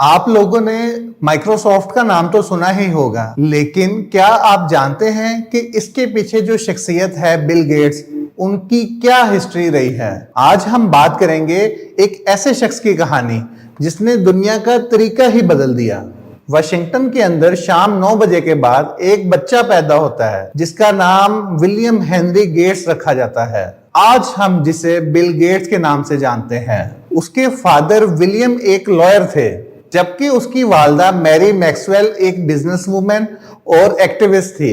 आप लोगों ने माइक्रोसॉफ्ट का नाम तो सुना ही होगा, लेकिन क्या आप जानते हैं कि इसके पीछे जो शख्सियत है बिल गेट्स, उनकी क्या हिस्ट्री रही है। आज हम बात करेंगे एक ऐसे शख्स की कहानी जिसने दुनिया का तरीका ही बदल दिया। वाशिंगटन के अंदर शाम 9 बजे के बाद एक बच्चा पैदा होता है जिसका नाम विलियम हेनरी गेट्स रखा जाता है। आज हम जिसे बिल गेट्स के नाम से जानते हैं। उसके फादर विलियम एक लॉयर थे, जबकि उसकी वालदा मैरी मैक्सवेल एक बिजनेसवुमन और एक्टिविस्ट थी।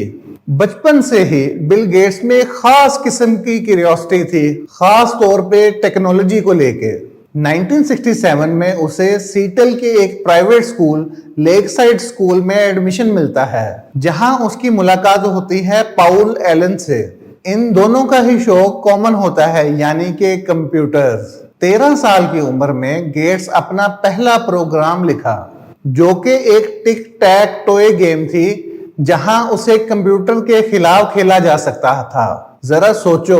बचपन से ही बिल गेट्स में एक खास किस्म की क्यूरियोसिटी थी, खास तौर पे टेक्नोलॉजी को लेके। 1967 में उसे सीटल के एक प्राइवेट स्कूल लेकसाइड स्कूल में एडमिशन मिलता है, जहां उसकी मुलाकात होती है पाउल एलन से। इन दोनों का ही शौक कॉमन होता है, यानी कि कंप्यूटर्स। 13 साल की उम्र में गेट्स अपना पहला प्रोग्राम लिखा, जो कि एक टिक टैक टॉय गेम थी, जहां उसे कंप्यूटर के खिलाफ खेला जा सकता था। जरा सोचो,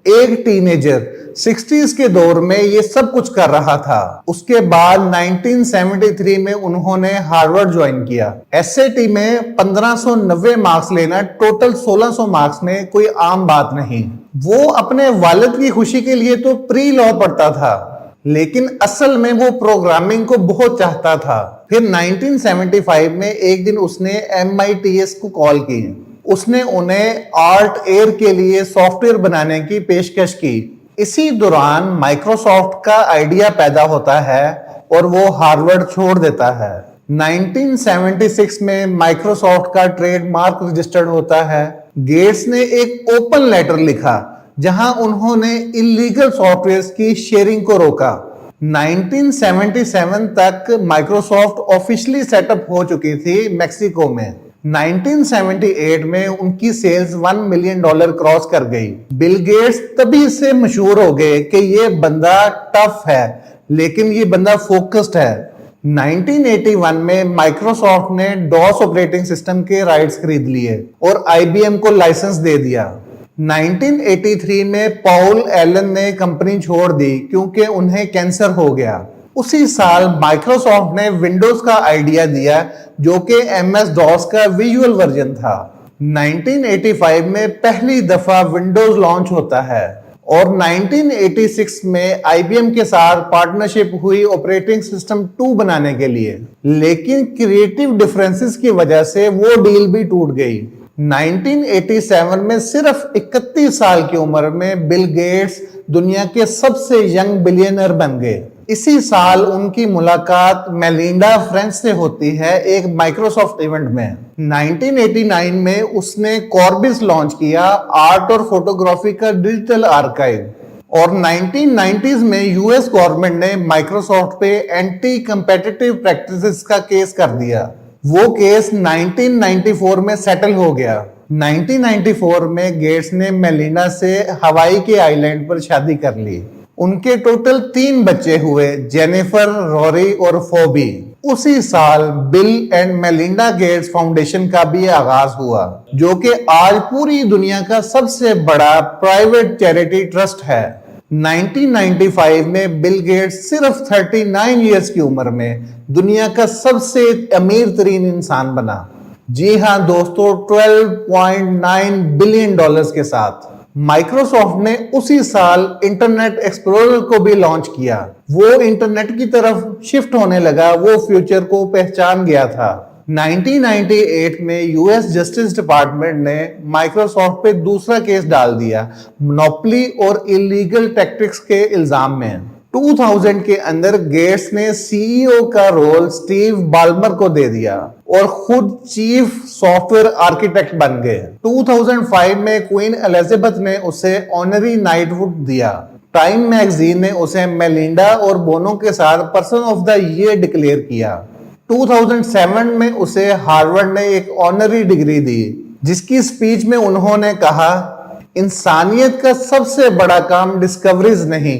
एक टीनेजर 60s के दौर में ये सब कुछ कर रहा था। उसके बाद 1973 में उन्होंने हार्वर्ड ज्वाइन किया। एसएटी में 1590 मार्क्स लेना टोटल 1600 मार्क्स में कोई आम बात नहीं। वो अपने वालिद की खुशी के लिए तो प्री लॉ पढ़ता था, लेकिन असल में वो प्रोग्रामिंग को बहुत चाहता था। फिर 1975 में एक दिन उसने MITS को कॉल की। उसने उन्हें आर्ट एयर के लिए सॉफ्टवेयर बनाने की पेशकश की। इसी दौरान माइक्रोसॉफ्ट का आइडिया पैदा होता है और वो हार्वर्ड छोड़ देता है। 1976 में माइक्रोसॉफ्ट का ट्रेडमार्क रजिस्टर्ड होता है। गेट्स ने एक ओपन लेटर लिखा, जहां उन्होंने इलीगल सॉफ्टवेयर की शेयरिंग को रोका। 1977 तक माइक्रोसॉफ्ट ऑफिशियली सेटअप हो चुकी थी मैक्सिको में। 1978 में उनकी सेल्स $1 मिलियन क्रॉस कर गई। बिल गेट्स तभी से मशहूर हो गए कि ये बंदा टफ है, लेकिन ये बंदा फोकस्ड है। 1981 में माइक्रोसॉफ्ट ने डॉस ऑपरेटिंग सिस्टम के राइट्स खरीद लिए और IBM को लाइसेंस दे दिया। 1983 में पाउल एलन ने कंपनी छोड़ दी क्योंकि उन्हें कैंसर हो गया। उसी साल माइक्रोसॉफ्ट ने विंडोज का आइडिया दिया, जो कि MS-DOS का विजुअल वर्जन था। 1985 में पहली दफा विंडोज लॉन्च होता है और 1986 में IBM के साथ पार्टनरशिप हुई ऑपरेटिंग सिस्टम 2 बनाने के लिए, लेकिन क्रिएटिव डिफरेंसेस की वजह से वो डील भी टूट गई। 1987 में सिर्फ 31 साल की उम्र में बिल गेट्स दुनिया के सबसे यंग बिलियनर बन गए। इसी साल उनकी मुलाकात मेलिंडा फ्रेंच से होती है एक माइक्रोसॉफ्ट इवेंट में। 1989 में उसने कॉर्बिस लॉन्च किया, आर्ट और फोटोग्राफी का डिजिटल आर्काइव। और 1990s में यूएस गवर्नमेंट ने माइक्रोसॉफ्ट पे एंटी कंपेटिटिव प्रैक्टिसेस का केस कर दिया। वो केस 1994 में सेटल हो गया। 1994 में गेट्स ने मेलिंडा से हवाई के आइलैंड पर शादी कर ली। उनके टोटल 3 बच्चे हुए, जेनिफर, रोरी और फोबी। उसी साल bill and Melinda Gates foundation का भी आगाज हुआ, जो कि आज पूरी दुनिया का सबसे बड़ा प्राइवेट चैरिटी ट्रस्ट है। 1995 में बिल गेट्स सिर्फ 39 इयर्स की उम्र में दुनिया का सबसे अमीर तरीन इंसान बना। जी हां दोस्तों, $12.9 बिलियन के साथ। माइक्रोसॉफ्ट ने उसी साल इंटरनेट एक्सप्लोरर को भी लॉन्च किया। वो इंटरनेट की तरफ शिफ्ट होने लगा, वो फ्यूचर को पहचान गया था। 1998 में यूएस जस्टिस डिपार्टमेंट ने माइक्रोसॉफ्ट पे दूसरा केस डाल दिया, मोनोपोली और इलीगल टैक्टिक्स के इल्जाम में। 2000 के अंदर गेट्स ने CEO का रोल स्टीव बाल्मर को दे दिया और खुद चीफ सॉफ्टवेयर आर्किटेक्ट बन गए। 2005 में क्वीन एलिजाबेथ ने उसे ऑनरी नाइटहुड दिया। टाइम मैगजीन ने उसे मेलिंडा और बोनो के साथ person of the year declare किया। 2007 में उसे हार्वर्ड ने एक ऑनरी डिग्री दी, जिसकी स्पीच में उन्होंने कहा, इंसानियत का सबसे बड़ा काम डिस्कवरीज नहीं,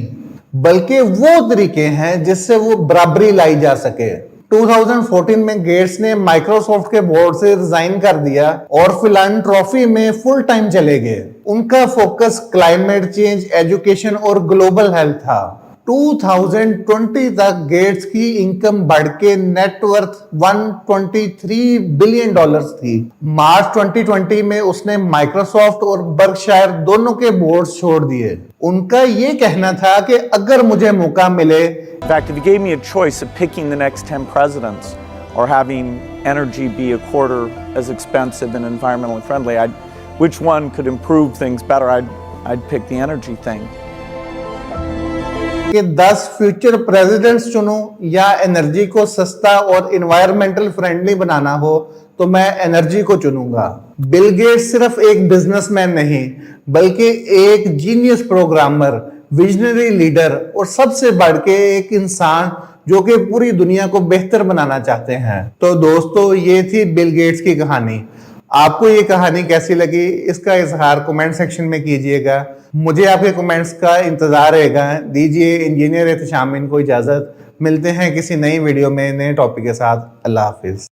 बल्कि वो तरीके हैं जिससे वो बराबरी लाई जा सके। 2014 में गेट्स ने माइक्रोसॉफ्ट के बोर्ड से रिजाइन कर दिया और फिलैंथ्रोपी में फुल टाइम चले गए। उनका फोकस क्लाइमेट चेंज, एजुकेशन और ग्लोबल हेल्थ था। 2020 तक गेट्स की इनकम बढ़ के नेटवर्थ 123 बिलियन डॉलर्स थी। मार्च 2020 में उसने माइक्रोसॉफ्ट और बर्कशायर दोनों के बोर्ड छोड़ दिए। उनका ये कहना था कि अगर मुझे मौका मिले, In fact, if you gave me a choice of picking the next 10 presidents or having energy be a quarter as expensive and environmentally friendly, which one could improve things better? I'd pick the energy thing. कि 10 future presidents चुनूं या energy को सस्ता और environmental friendly बनाना हो तो मैं energy को चुनूंगा। बिल गेट्स सिर्फ एक बिजनेसमैन नहीं बल्कि एक जीनियस प्रोग्रामर, विजनरी लीडर और सबसे बढ़ के एक इंसान जो कि पूरी दुनिया को बेहतर बनाना चाहते हैं। तो दोस्तों, ये थी बिल गेट्स की कहानी। आपको ये कहानी कैसी लगी, इसका इजहार कमेंट सेक्शन में कीजिएगा। मुझे आपके कमेंट्स का इंतजार रहेगा। दीजिए इंजीनियर एहतशाम को इजाजत। मिलते हैं किसी नई वीडियो में नए टॉपिक के साथ। अल्लाह हाफिज।